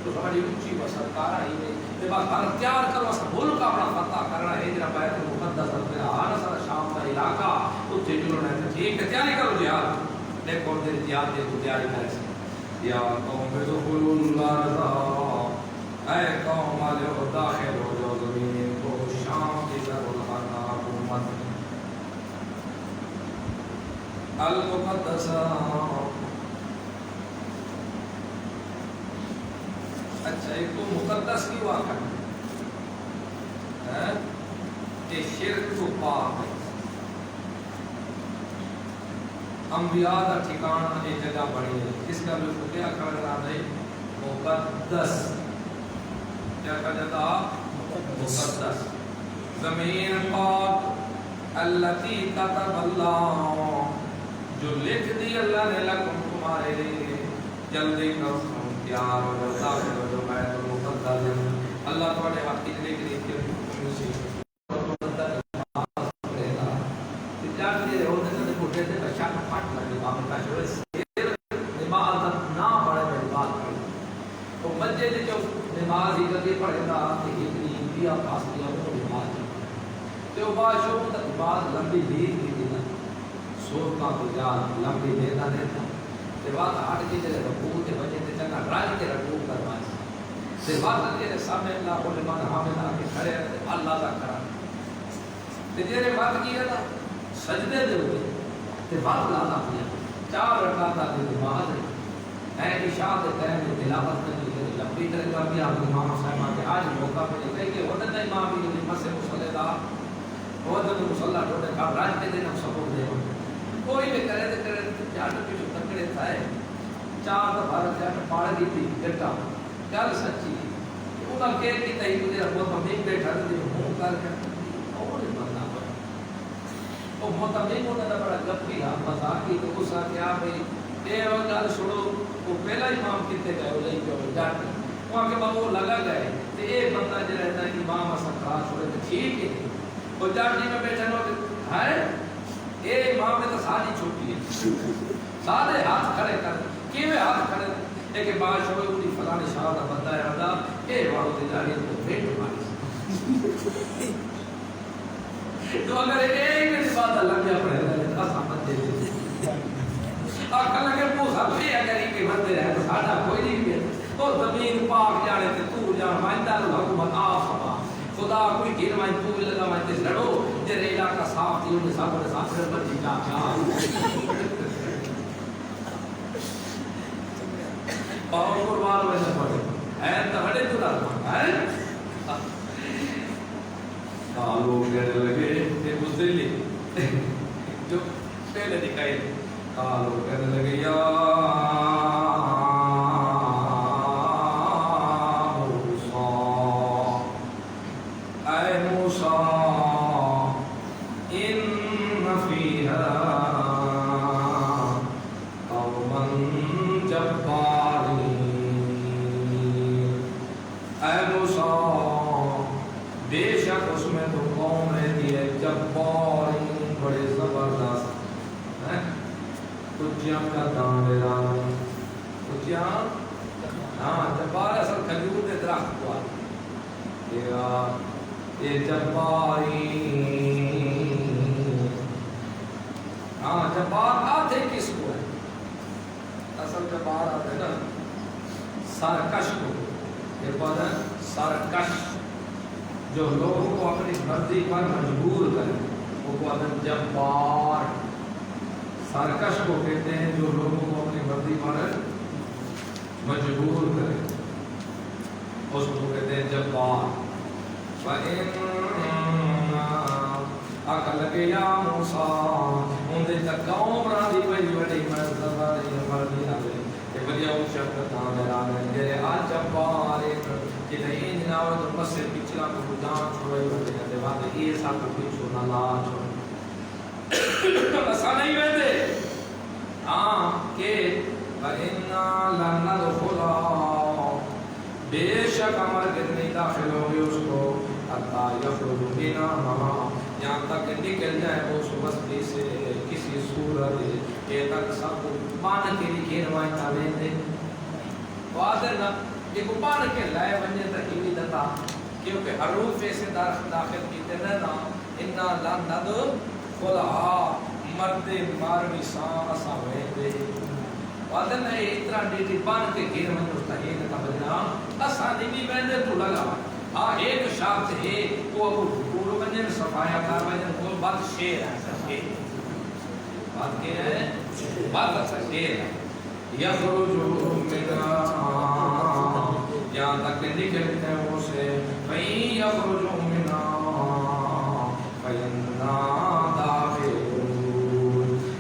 تو بڑی اونچی و سرکار آئی ہے تے بس ہر تیار کرو اس ملک اپنا فتح کرنا ہے جڑا بیت المقدس ہے ہر سارا شام کا علاقہ اوتھے جلنا ہے ٹھیک ہے تیاری کرو جہاد دیکھو دے جہاد دے تیاری کرے یا قوم ادخلوا الارض اے قوم والو داخل ہو جو زمین کو شام کی طرف حکومت المقدسہ اچھا ایک تو مقدس کی واقع ہے کہ شرک تو پاک ہے انبیاء کا ٹھکانہ ایک جگہ بڑی ہے اس کا بھی کیا کہا جاتا ہے مقدس کیا کہا جاتا مقدس زمین پاک التی کتب اللہ جو لکھ دی اللہ نے لکم تمہارے لیے جلدی کرو تیار ہو داخل ہو جو بیت المقدس اللہ تمہارے حق کی لکھ دی کہ نماز ہی کدی پڑھے گا کہ اتنی انبیاء پاس دیا وہ نماز تے او باشو تے نماز لمبی دیر کی دینا سور کا گزار لمبی دینا دیتا تے بات ہٹ کے تے رکوع تے بجے تے چنگا راج کے رکوع کروا تے بات کے سامنے اللہ کو لمن حاملہ کے کھڑے تے اللہ دا کرا تے جڑے بات کی ہے نا سجدے دے ہوئے تے بات لانا کیا 4 رکعت دی نماز ہے عشاء کے ٹائم میں تلاوت کرنی لمبی طرح کا بھی آپ امام صاحب کے آج موقع ملے کہیں کہ وقت امام بھی جو مسے مصلی دا وقت مصلی ٹوٹے کا راج کے دن ہم سپورٹ دے کوئی بھی کرے تے کرے جانے چار دفعہ رکھا پاڑ کی تھی جٹا گل سچی انہاں کہہ کی تھی تو تیرا بہت نہیں بیٹھا تو منہ کر کے اور بندہ وہ متمم ہوتا بڑا گپی ہاں مزاقی تو غصہ کیا بھئی اے وہ گل سنو وہ پہلا امام کتے گئے وہ لئی جو ڈٹ وہاں کے بعد وہ لگا گئے تو یہ بندہ جو رہتا ہے امام اسا خاص ہوئے تو ٹھیک ہے وہ جاٹی میں بیٹھے نو ہے اے امام نے تو ساری چھوٹی ہے سارے ہاتھ کھڑے کر کیویں ہاتھ کھڑے ایک کہ باش ہوئے انہی فلانی شاہ دا بندہ ہے رضا اے وارو تے جاری تو بیٹھ ماری تو اگر ایک میری بات اللہ میں پڑھے گا اسا مت دے دے آکھا لگے موسیٰ بھی اگر ہی بندے رہے تو ساڑھا کوئی نہیں بھی تو زمین پاک جانے تے تو جان مائندہ حکومت آفا خدا کوئی گیر مائن تو لگا مائن تے لڑو جرے علاقہ صاف تھی انہیں ساتھ انہیں ساتھ پھر بچی جا اور قربان میں سے پڑھے این تو بڑے تو رہا ہے کالو کہنے لگے کہ مزدلی جو پہلے دکھائی کالو کہنے لگے یا کا دامران کچھیاں ہاں جبار اصل کھجور دے درخت کو یہ جباری ہاں جبار آتے کس کو ہے اصل جبار آتے نا سرکش کو یہ بات ہے سرکش جو لوگوں کو اپنی مرضی پر مجبور کرے وہ بات ہے جبار سرکش کو کہتے ہیں جو لوگوں کو اپنی مرضی پر مجبور کرے اس کو کہتے ہیں جبار آکھا لگے یا موسیٰ ان دے تک قوم بنا دی بڑی بڑی مرضی آگے کہ بڑی اوچا کرتا میرا میں جرے آج جبار جنہیں این جناوے تو مسجد پچھلا کو جان چھوڑے ہوتے ہیں دے بات یہ سا کو پچھو نہ لا چھوڑے ایسا نہیں ہوتے ہاں کہ وَإِنَّا لَنَدْخُلَا بے شک عمر کتنی داخل ہوگی اس کو حَتَّى يَخْرُجُ بِنَا یہاں تک نکل جائے اس بستی سے کسی صورت یہ تک سب پان کے لکھے نمائی تابیں دے وعدر نا یہ کو پان کے لائے بنجے تک ہی بھی دتا کیونکہ حروف سے داخل کیتے نا اِنَّا لَنَدْخُلَا مرد ماروی سان اسا ہوئے دے وعدن ہے اتنا ڈیٹی بان کے گیر من مستحیل کا بجنا اسا نہیں بندے تو لگا ہاں ایک شخص ہے وہ پورو بننے میں صفایا کار بجن وہ بات شیر ہے سکے بات کیا ہے بات اچھا شیر ہے یخرج منا یہاں تک نکلتے ہیں وہ سے فَإِن يَخْرُجُ مِنَا فَإِنَّا دَاخِلُونَ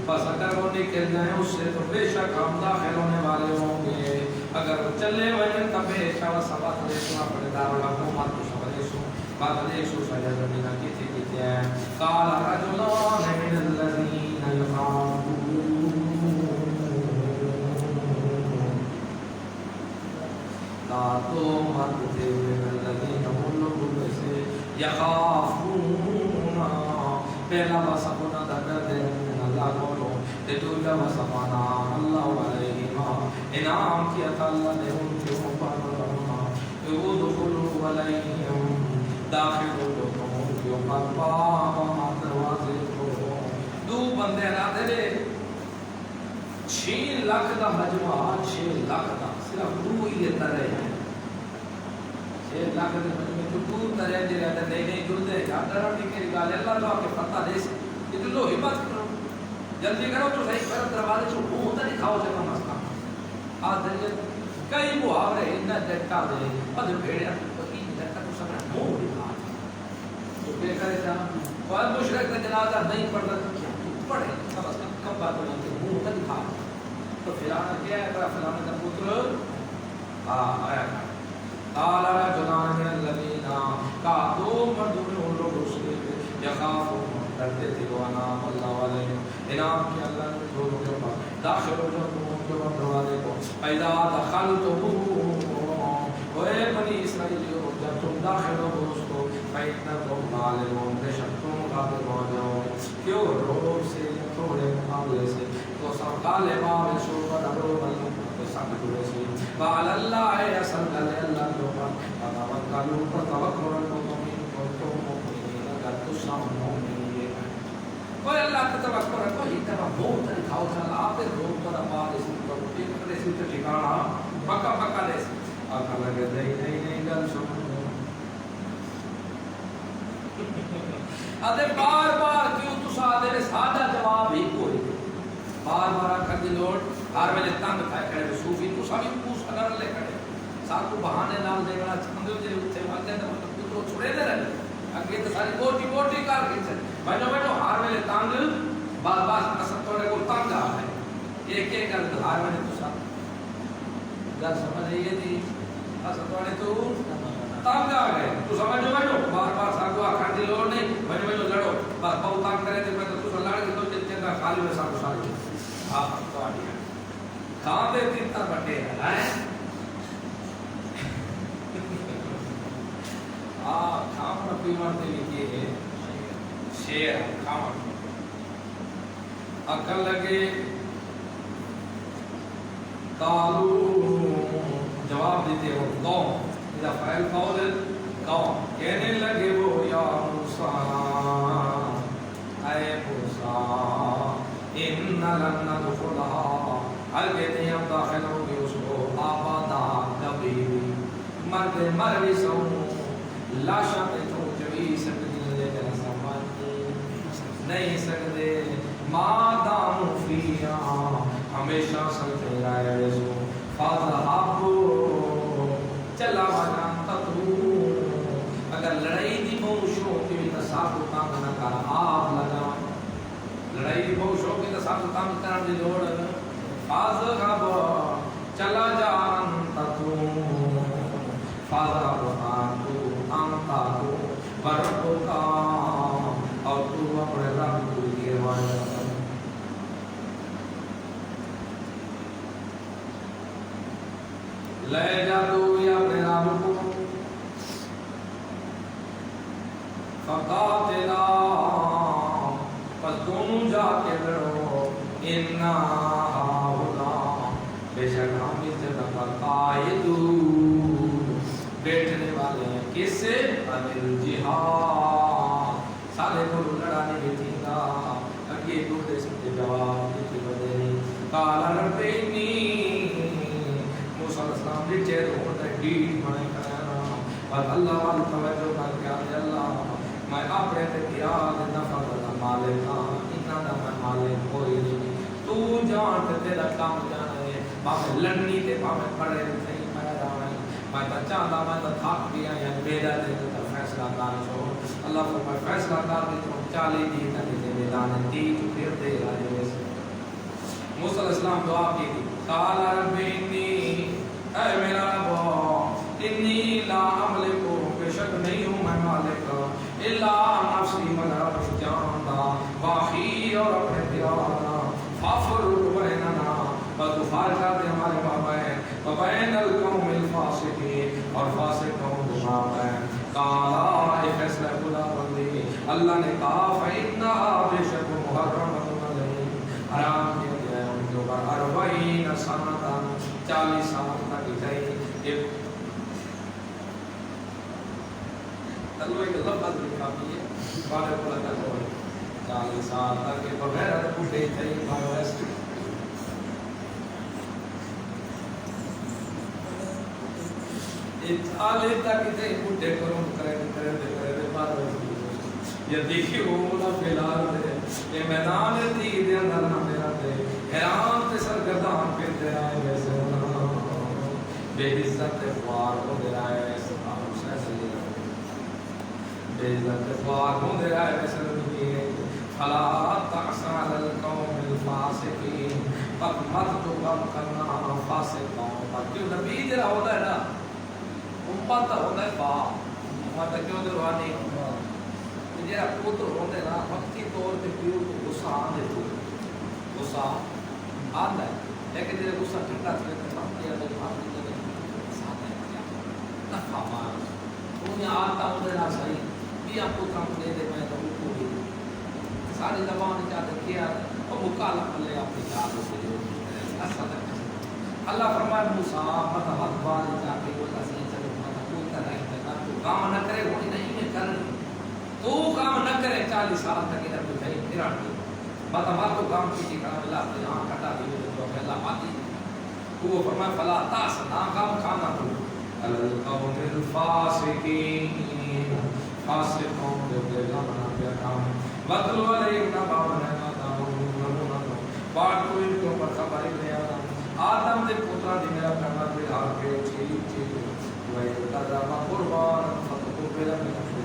بس اگر وہ نکل جائیں اس سے تو بے شک ہم داخل ہونے والے ہوں گے اگر وہ چلے ہوئے تب بے شک سبات لیسنا پڑے دار الحکومت کو سب لیسو بات لیسو سجا زمینہ کتی ہیں قال رجلان من الذین یخافون تو مانتے ہوئے الذین ان لوگوں سے یخافون پہلا وصفنا دکر دے اللہ کو تے دوجا وصفنا اللہ علیہما انعام کیا تھا اللہ نے ان کے اوپر کہ وہ دخلوا علیہم داخل ہو ان کے اوپر باب دروازے کو دو بندے نہ دے 6 لاکھ کا مجمع 6 لاکھ کا صرف دو ہی لیتا رہے ہیں 6 لاکھ کے مجمع تو دور طرح دے رہا نہیں نہیں جڑتے ڈاکٹر نے کہ گال اللہ تو کے پتہ دے کہ لو ہمت کرو جلدی کرو تو صحیح پر دروازے سے وہ ہوتا دکھاؤ جگہ مسئلہ آ دل کئی محاورے ان ڈٹا دے پد بھیڑیا تو ان ڈٹا تو سب منہ دکھا تو کیا کرے تھا اور مشرک کا جنازہ نہیں پڑھتا تو کیا پڑھے سب اس کا کم بات ہونا کہ منہ ہوتا دکھا تو اعلان کیا ہے کہ فلانے کا پتر آیا تھا قال رجلان من الذين كانوا مردون لوگوں سے یخافون ڈرتے تھے وہ انعام اللہ علیہم انعام کیا اللہ نے لوگوں کے اوپر داخل ہو جاؤ تم ان کے اوپر دروازے کو پیدا دخلتم اے بنی اسرائیلیو جب تم داخل ہو اس کو فإنکم غالبون بے شک تم غالب ہو جاؤ کیوں روب سے تھوڑے مقابلے سے تو سب غالب آئے شو پر ابرو ملک سب جڑے سے وعلى الله يسأل الله توبة فتوكلوا فتوكلوا المؤمنين كنتم مؤمنين اگر تم مؤمنین کوئی اللہ کا توکل ہے کوئی طرح بہت دکھاؤ تھا آپ روز پر بعد اس کو ٹھیک کرے سے ٹھکانا پکا پکا دے آقا لگے نہیں گل سنو ادے بار بار کیوں تسا دے سادہ جواب ہی کوئی بار بار کر دی لوڑ ہر ویلے تنگ تھا کڑے صوفی تو سبھی پوچھ کر لے کڑے ساتھ کو بہانے نال دینا چاہندے تے اوتے ماتے تے مطلب تو چھڑے دے رہے اگے تے ساری موٹی کر کے چل بنو ہر ویلے تنگ بار بار اساں توڑے کو تنگ آ ہے ایک ایک گل ہر ویلے تو سب گل سمجھ یہ دی اساں توڑے تو تنگ آ گئے تو سمجھو بار بار ساگو آکھن دی لوڑ نہیں بنو لڑو بس بہت تنگ کرے تے میں تو لڑ کے تو چنگا خالی میں ساگو ساری آپ تو آ گیا کہاں پہ کتنا بٹے ہیں کھانا پیمر دے لکھئے شیر کھانا اکل لگے قالو جواب دیتے ہو قوم اذا فعل قول قوم کہنے لگے وہ یا موسیٰ اے موسیٰ ان لن ندخلها ہر کہتے ہیں ہم داخل ہوں گے اس کو آبادا کبھی مرد مر بھی سو لاشا پہ تو جبھی سکتی لیکن سمجھ نہیں سکتے مادام فیہا ہمیشہ سکتے رائے رسو فاضحابو چلا وجان تطرو اگر لڑائی دی موشوں کی بھی تصاب تانگ نہ کر آپ لگا لڑائی دی موشوں کی تصاب تانگ کرن دی لوڑ فاضحابو چلا جان تطرو فاضحابو انتا تو برکو کا اور تو اپنے رب کو گروایا لے جا تو یا اپنے رب کو فقاتلا پس دونوں جا کے لڑو انہا ہونا بے شک ہم اس جگہ پر قائدو بیٹھنے والے ہیں کس سے انل جہاد سارے کو لڑانے بھی تھی گا اگے دوسرے سے جواب دیتی بدے نہیں قال رب انی موسیٰ علیہ السلام لٹے ہوتا ہے ڈیٹ بنے کرانا اور اللہ والا توجہ کر کے آتے اللہ میں اپنے تے کیا نفع دا مالک ہاں اتنا دا میں مالک کوئی نہیں تو جان تے تیرا کام جانا ہے پاویں لڑنی تے پاویں پڑے نہیں پیدا ہے میں تو چاہتا میں تو تھک گیا یا میرا دے تو فیصلہ کار چھو اللہ کو میں فیصلہ کار دی تو 40 دی تک دے میدان دی تو پھر دے رہے ویسے موسیٰ علیہ السلام دعا کی تھی قال رب انی اے میرا رب انی لا املکو بے شک نہیں ہوں میں مالک الا نفسی مگر اپنی جان دا باقی اور اپنے پیارا فافرق بیننا بس فارق کر دے ہمارے مابین وبین القوم الفاسقین اور فاسق قوم کے مابین قالا اے فیصلہ خدا بندی اللہ نے کہا فإنہا بے شک محرمۃ علیہم حرام کیا گیا ہے ان کے اوپر 40 سنۃ 40 سال تک جائے اللہ ایک لفظ لکھا بھی ہے بارے کو لگا تو 40 سال تک کے بغیر پوچھے تھے بھائی آلے تک تے بوٹے کروں کرے بار یہ دیکھیے وہ فلال دے یہ میدان دی دے اندر نہ میرا دے حیران تے سرگردان پہ دے آئے ویسے بے عزت خوار ہو دے آئے ویسے بے عزت خوار ہو دے آئے ویسے فلا تعص علی القوم الفاسقین بس مت جو کام کرنا فاسق قوم پر کیوں نبی جڑا ہوتا ہے نا امت ہوتا ہے با امت کیوں جو روانی جڑا پوتر ہوندے نا وقتی طور تے پیو کو غصہ آندے تو غصہ آندا ہے لیکن جڑا غصہ ٹھنڈا تھے تے وقت یہ دے بات دے ساتھ ہے نفع مار دنیا آتا ہوندے نا صحیح بھی آپ کو کام دے دے میں تو کو بھی ساری زبان چاہتے کیا اور مکالا لے اپنی یاد سے جو اصل اللہ فرمائے موسیٰ مت حد بار جا کے وہ تسی چلو مت کوتا رہے تھا تو کام نہ کرے وہ نہیں میں کرنی تو کام نہ کرے 40 سال تک ادھر تو کہیں پھرا مت مت تو کام کیجیے کرم اللہ سے یہاں کٹا دیے تو اللہ پاتی وہ فرمائے فلا تاس نہ کام کھانا تو القوم الفاسقین فاسق قوم جو بلا بنا گیا کام وَاتْلُ عَلَيْهِمْ نَبَأَ آدَمَ بات کوئی تو پر خبر لے آدم دے پوترا دی میرا کرنا تے آ کے چیز وہ قربان فتقبل من